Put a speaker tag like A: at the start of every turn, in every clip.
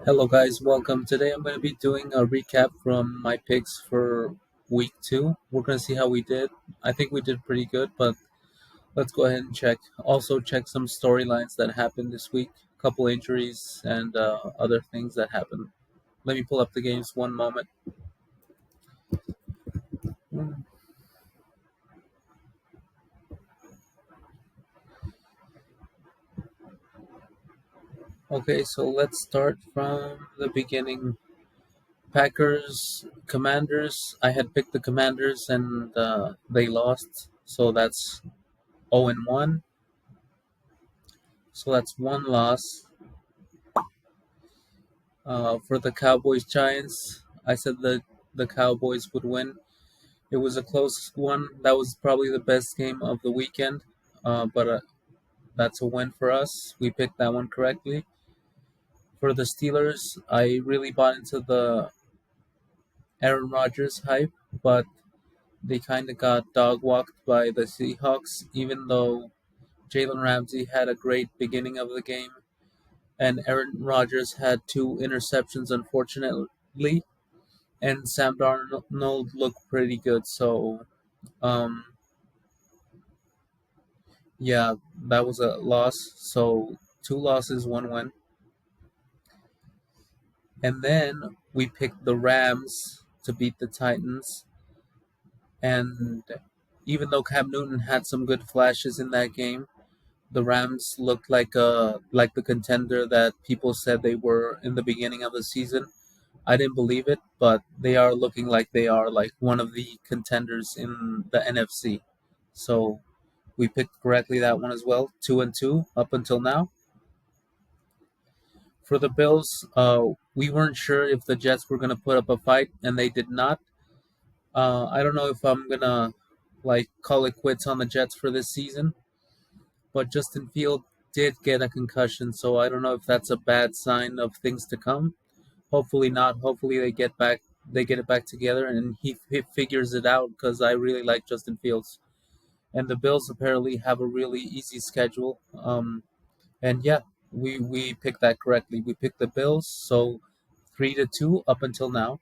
A: Hello guys, welcome. Today I'm going to be doing a recap from my picks for week 2. We're going to see how we did. I think we did pretty good, but let's go ahead and check. Also check some storylines that happened this week, a couple injuries and other things that happened. Let me pull up the games one moment. Okay, so let's start from the beginning. Packers, Commanders. I had picked the Commanders and they lost, so that's 0 and 1. So that's one loss. For the Cowboys Giants, I said that the Cowboys would win. It was a close one. That was probably the best game of the weekend, but that's a win for us. We picked that one correctly. For the Steelers, I really bought into the Aaron Rodgers hype, but they kind of got dog walked by the Seahawks, even though Jalen Ramsey had a great beginning of the game, and Aaron Rodgers had two interceptions, unfortunately. And Sam Darnold looked pretty good. So, um, yeah, that was a loss. So, two losses, one win. And then we picked the Rams to beat the Titans. And even though Cam Newton had some good flashes in that game, the Rams looked like the contender that people said they were in the beginning of the season. I didn't believe it, but they are looking like they are like one of the contenders in the NFC. So we picked correctly that one as well, 2-2 up until now. For the Bills, we weren't sure if the Jets were gonna put up a fight, and they did not. I don't know if I'm gonna like call it quits on the Jets for this season, but Justin Field did get a concussion, so I don't know if that's a bad sign of things to come. Hopefully not. Hopefully they get it back together, and he figures it out because I really like Justin Fields. And the Bills apparently have a really easy schedule. And yeah, we picked that correctly. We picked the Bills, so 3-2 up until now.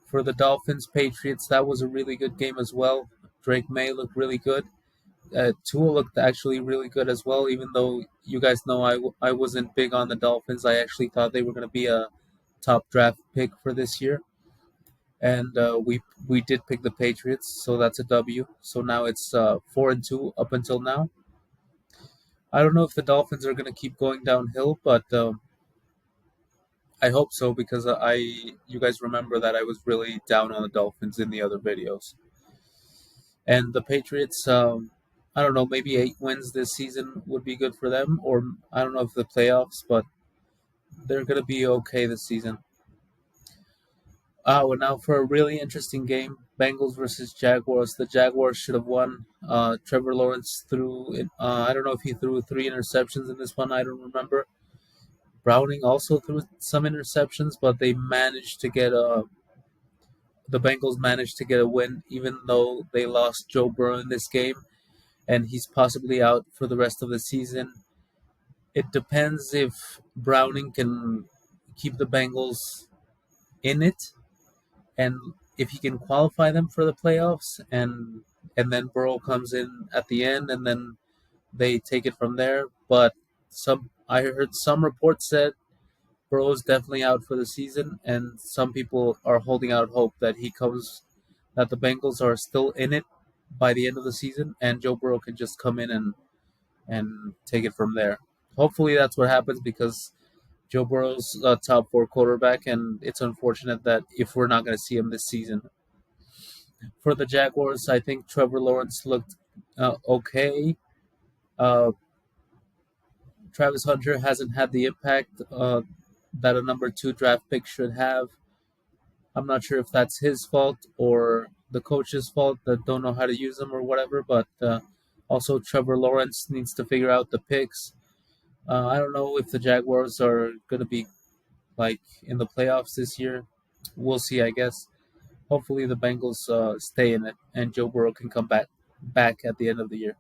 A: For the Dolphins Patriots, that was a really good game as well. Drake May looked really good. Tua looked actually really good as well. Even though you guys know I wasn't big on the Dolphins, I actually thought they were going to be a top draft pick for this year. And we did pick the Patriots, so that's a W. So now it's 4-2 up until now. I don't know if the Dolphins are going to keep going downhill, but I hope so because you guys remember that I was really down on the Dolphins in the other videos. And the Patriots, I don't know, maybe 8 wins this season would be good for them, or I don't know if the playoffs, but they're going to be okay this season. Well, now for a really interesting game, Bengals versus Jaguars. The Jaguars should have won. Trevor Lawrence threw it. I don't know if he threw three interceptions in this one. I don't remember. Browning also threw some interceptions, but they managed to get a. The Bengals managed to get a win, even though they lost Joe Burrow in this game, and he's possibly out for the rest of the season. It depends if Browning can keep the Bengals in it and if he can qualify them for the playoffs, and then Burrow comes in at the end, and then they take it from there. But some I heard some reports said Burrow is definitely out for the season, and some people are holding out hope that that the Bengals are still in it by the end of the season, and Joe Burrow can just come in and take it from there. Hopefully that's what happens because Joe Burrow's a top four quarterback, and it's unfortunate that if we're not going to see him this season. For the Jaguars, I think Trevor Lawrence looked okay. Uh, Travis Hunter hasn't had the impact that a number two draft pick should have. I'm not sure if that's his fault or the coach's fault that don't know how to use him or whatever, but also Trevor Lawrence needs to figure out the picks. I don't know if the Jaguars are going to be like in the playoffs this year. We'll see, I guess. Hopefully, the Bengals stay in it, and Joe Burrow can come back at the end of the year.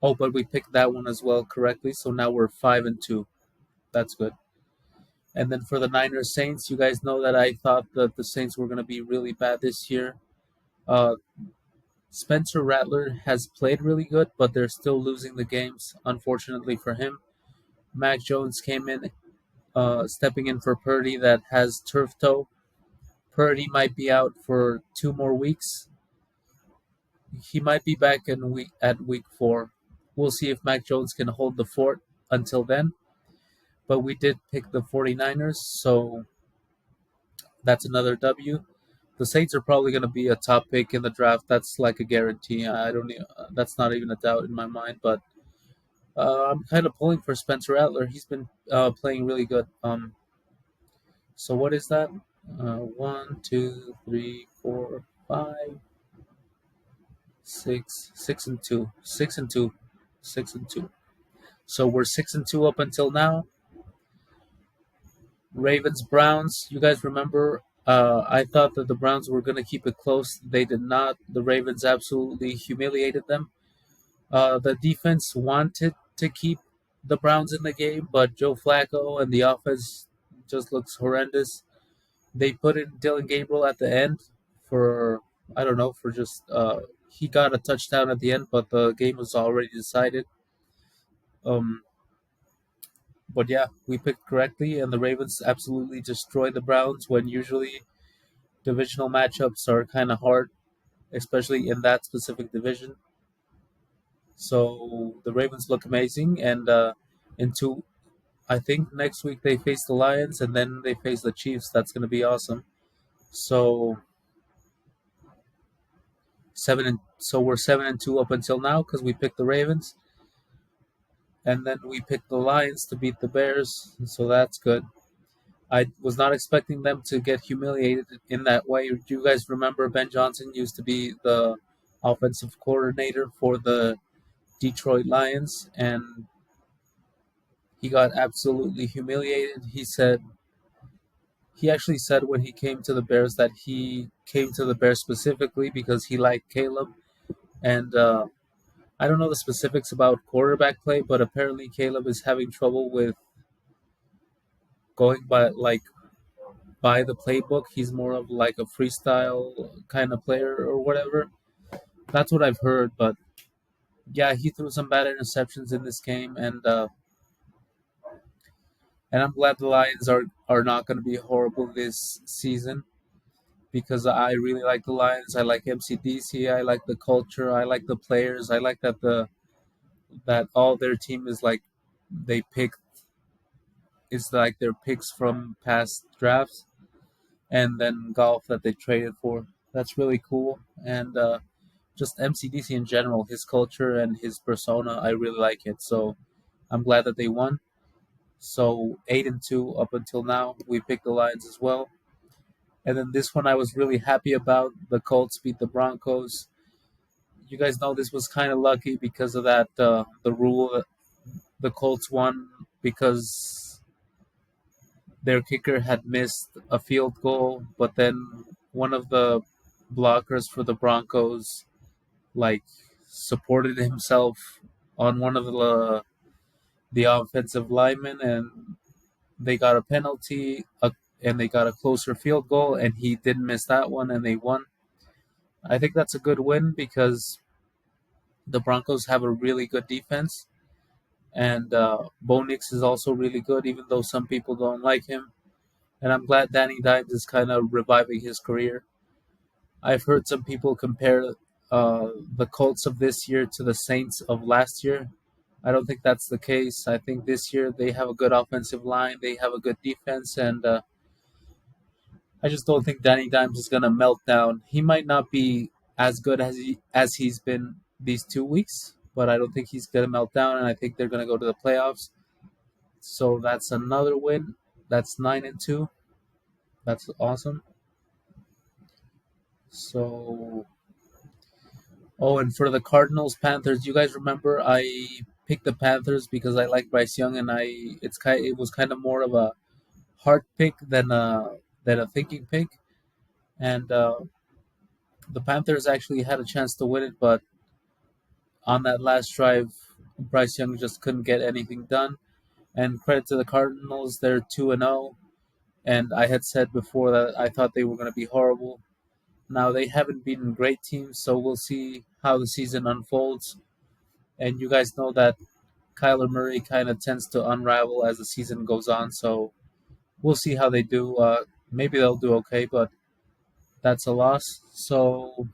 A: Oh, but we picked that one as well correctly, so now we're 5-2. That's good. And then for the Niners Saints, you guys know that I thought that the Saints were going to be really bad this year. Uh, Spencer Rattler has played really good, but they're still losing the games, unfortunately for him. Mac Jones came in, stepping in for Purdy that has turf toe. Purdy might be out for 2 more weeks. He might be back at week 4. We'll see if Mac Jones can hold the fort until then. But we did pick the 49ers, so that's another W. The Saints are probably going to be a top pick in the draft. That's like a guarantee. I don't. That's not even a doubt in my mind. But I'm kind of pulling for Spencer Rattler. He's been playing really good. So what is that? 1, 2, 3, 4, 5, 6, 6 and 2, 6 and 2. So we're 6 and 2 up until now. Ravens Browns. You guys remember? I thought that the Browns were going to keep it close. They did not. The Ravens absolutely humiliated them. The defense wanted to keep the Browns in the game, but Joe Flacco and the offense just looks horrendous. They put in Dylan Gabriel at the end for, I don't know, for just he got a touchdown at the end, but the game was already decided. Um, but yeah, we picked correctly, and the Ravens absolutely destroyed the Browns when usually divisional matchups are kind of hard, especially in that specific division. So the Ravens look amazing, and into I think next week they face the Lions, and then they face the Chiefs. That's going to be awesome. So we're 7-2 up until now because we picked the Ravens, and then we picked the Lions to beat the Bears. So that's good. I was not expecting them to get humiliated in that way. Do you guys remember Ben Johnson used to be the offensive coordinator for the Detroit Lions, and he got absolutely humiliated. He actually said when he came to the Bears that he came to the Bears specifically because he liked Caleb. And I don't know the specifics about quarterback play, but apparently Caleb is having trouble with going by the playbook. He's more of like a freestyle kind of player or whatever. That's what I've heard. But yeah, he threw some bad interceptions in this game, and I'm glad the Lions are not going to be horrible this season because I really like the Lions. I like MCDC. I like the culture. I like the players. I like that all their team is like they pick is like their picks from past drafts and then golf that they traded for. That's really cool. And just MCDC in general, his culture and his persona, I really like it. So I'm glad that they won. So 8-2 up until now. We picked the Lions as well. And then this one I was really happy about. The Colts beat the Broncos. You guys know this was kind of lucky because of that the rule. The Colts won because their kicker had missed a field goal, but then one of the blockers for the Broncos like supported himself on one of the offensive linemen, and they got a penalty, and they got a closer field goal, and he didn't miss that one, and they won. I think that's a good win because the Broncos have a really good defense, and Bo Nix is also really good, even though some people don't like him. And I'm glad Danny Dimes is kind of reviving his career. I've heard some people compare the Colts of this year to the Saints of last year. I don't think that's the case. I think this year they have a good offensive line, they have a good defense, and I just don't think Danny Dimes is gonna melt down. He might not be as good as he's been these 2 weeks, but I don't think he's gonna melt down, and I think they're gonna go to the playoffs. So that's another win. That's 9-2. That's awesome. So, oh, and for the Cardinals Panthers, you guys remember I picked the Panthers because I like Bryce Young, and it was kind of more of a heart pick than a thinking pick, and the Panthers actually had a chance to win it, but on that last drive, Bryce Young just couldn't get anything done. And credit to the Cardinals, they're 2-0. and I had said before that I thought they were going to be horrible. Now they haven't beaten great teams, so we'll see how the season unfolds. And you guys know that Kyler Murray kind of tends to unravel as the season goes on, so we'll see how they do. Maybe they'll do okay, but that's a loss. So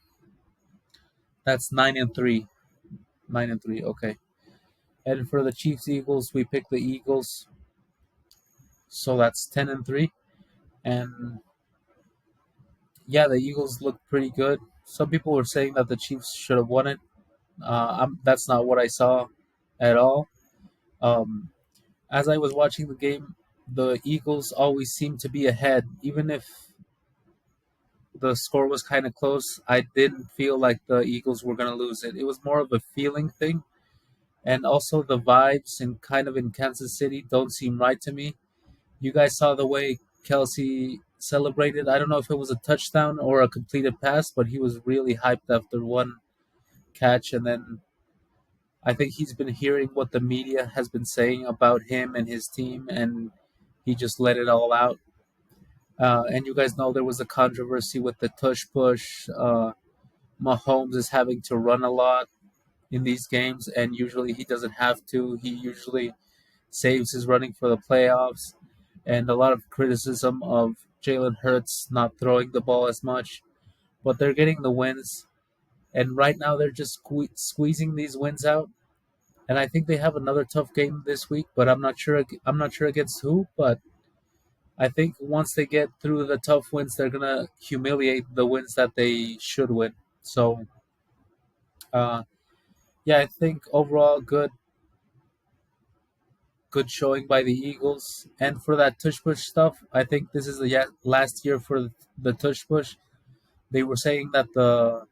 A: that's 9-3. 9-3. Okay. And for the Chiefs Eagles, we picked the Eagles, so that's 10-3. And yeah, the Eagles look pretty good. Some people were saying that the Chiefs should have won it. That's not what I saw at all. Um, as I was watching the game, the Eagles always seemed to be ahead, even if the score was kind of close. I didn't feel like the Eagles were going to lose it. It was more of a feeling thing, and also the vibes and kind of in Kansas City don't seem right to me. You guys saw the way Kelsey celebrated. I don't know if it was a touchdown or a completed pass, but he was really hyped after one catch. And then I think he's been hearing what the media has been saying about him and his team, and he just let it all out. And you guys know there was a controversy with the tush push. Mahomes is having to run a lot in these games, and usually he doesn't have to. He usually saves his running for the playoffs, and a lot of criticism of Jalen Hurts not throwing the ball as much. But they're getting the wins, and right now they're just squeezing these wins out. And I think they have another tough game this week, but I'm not sure. I'm not sure against who, but I think once they get through the tough wins, they're gonna humiliate the wins that they should win. So, uh, yeah, I think overall good showing by the Eagles. And for that tush push stuff, I think this is the last year for the tush push. They were saying that the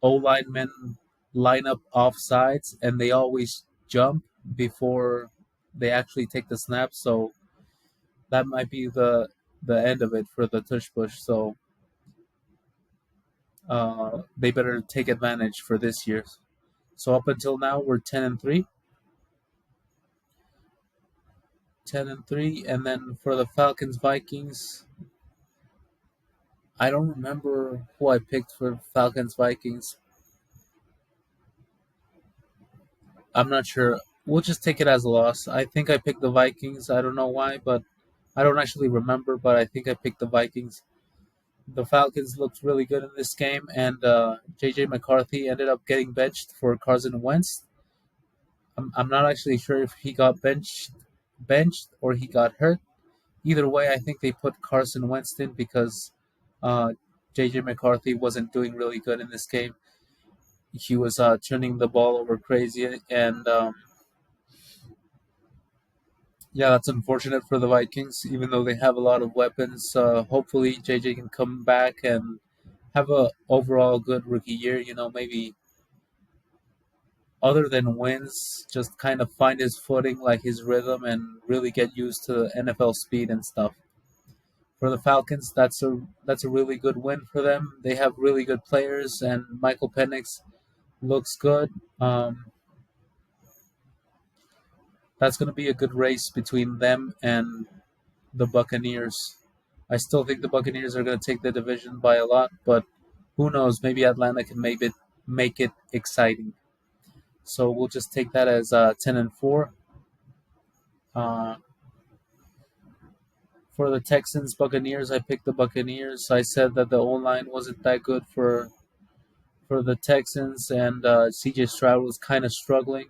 A: O linemen line up off sides and they always jump before they actually take the snap. So that might be the end of it for the tush push. So they better take advantage for this year. So up until now, we're 10-3, 10-3, and then for the Falcons Vikings, I don't remember who I picked for Falcons Vikings. I'm not sure. We'll just take it as a loss. I think I picked the Vikings. I don't know why, but I don't actually remember. But I think I picked the Vikings. The Falcons looked really good in this game, and JJ McCarthy ended up getting benched for Carson Wentz. I'm not actually sure if he got benched or he got hurt. Either way, I think they put Carson Wentz in because uh, JJ McCarthy wasn't doing really good in this game. He was turning the ball over crazy, and yeah, that's unfortunate for the Vikings. Even though they have a lot of weapons, hopefully JJ can come back and have a overall good rookie year. Maybe other than wins, just kind of find his footing, like his rhythm, and really get used to NFL speed and stuff. For the Falcons, that's a really good win for them. They have really good players, and Michael Penix looks good. That's going to be a good race between them and the Buccaneers. I still think the Buccaneers are going to take the division by a lot, but who knows? Maybe Atlanta can make it exciting. So we'll just take that as 10-4. Uh, for the Texans Buccaneers, I picked the Buccaneers. I said that the O line wasn't that good for the Texans, and C.J. Stroud was kind of struggling,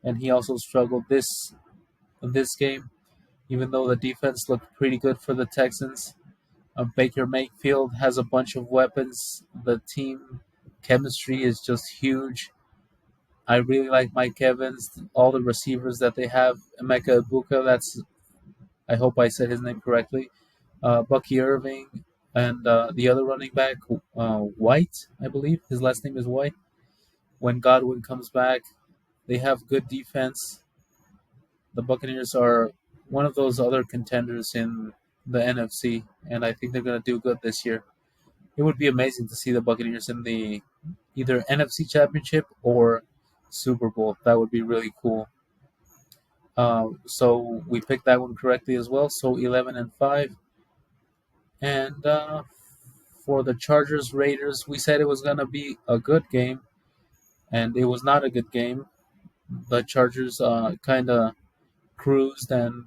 A: and he also struggled this game, even though the defense looked pretty good for the Texans. Baker Mayfield has a bunch of weapons. The team chemistry is just huge. I really like Mike Evans, all the receivers that they have. Emeka Ibuka, I hope I said his name correctly. Bucky Irving, and the other running back, White, I believe. His last name is White. When Godwin comes back, they have good defense. The Buccaneers are one of those other contenders in the NFC, and I think they're going to do good this year. It would be amazing to see the Buccaneers in the either NFC Championship or Super Bowl. That would be really cool. So we picked that one correctly as well. So 11-5. And for the Chargers Raiders, we said it was going to be a good game, and it was not a good game. The Chargers kind of cruised and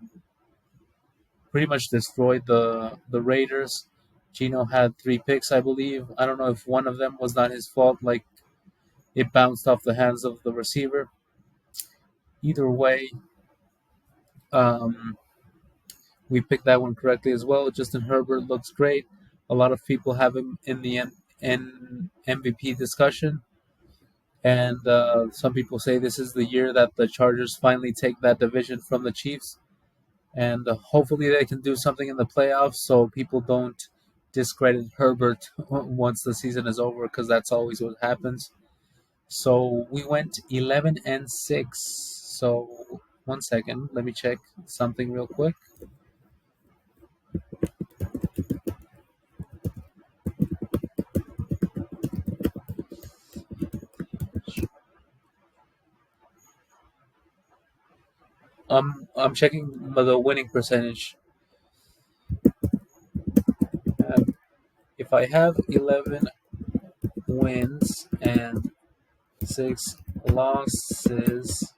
A: pretty much destroyed the Raiders. Gino had 3 picks, I believe. I don't know if one of them was not his fault, like it bounced off the hands of the receiver. Either way, um, we picked that one correctly as well. Justin Herbert looks great. A lot of people have him in the MVP discussion. And some people say this is the year that the Chargers finally take that division from the Chiefs. And hopefully they can do something in the playoffs so people don't discredit Herbert once the season is over, because that's always what happens. So we went 11-6. So 1 second, let me check something real quick. I'm checking the winning percentage. If I have 11 wins and 6 losses,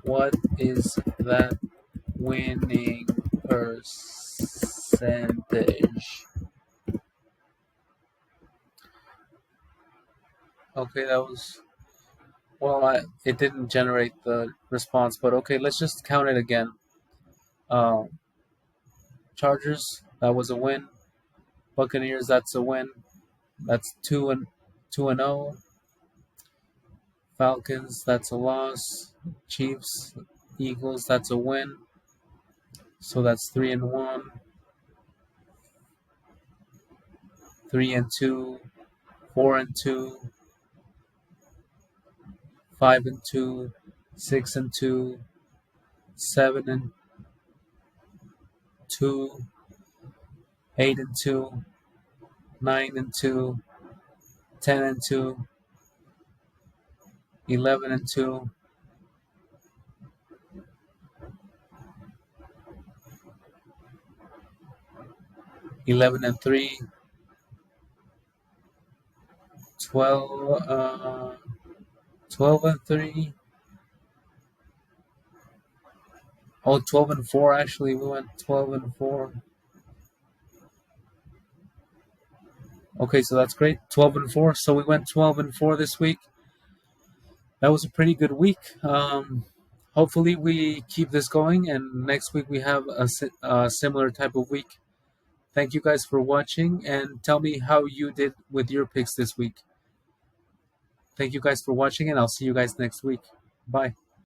A: what is that winning percentage? Okay, that was it didn't generate the response, but okay, let's just count it again. Um, Chargers, that was a win. Buccaneers, that's a win. That's 2-0. Falcons, that's a loss. Chiefs, Eagles, that's a win. So that's 3-1. 3-2. 4-2. 5-2. 6-2. 7-2. 8-2. 9-2. 10-2. 11-2. 11-3. 12-3. Oh, 12-4 actually. We went 12-4. Okay, so that's great. 12-4. So we went 12-4 this week. That was a pretty good week. Hopefully we keep this going, and next week we have a similar type of week. Thank you guys for watching, and tell me how you did with your picks this week. Thank you guys for watching, and I'll see you guys next week. Bye.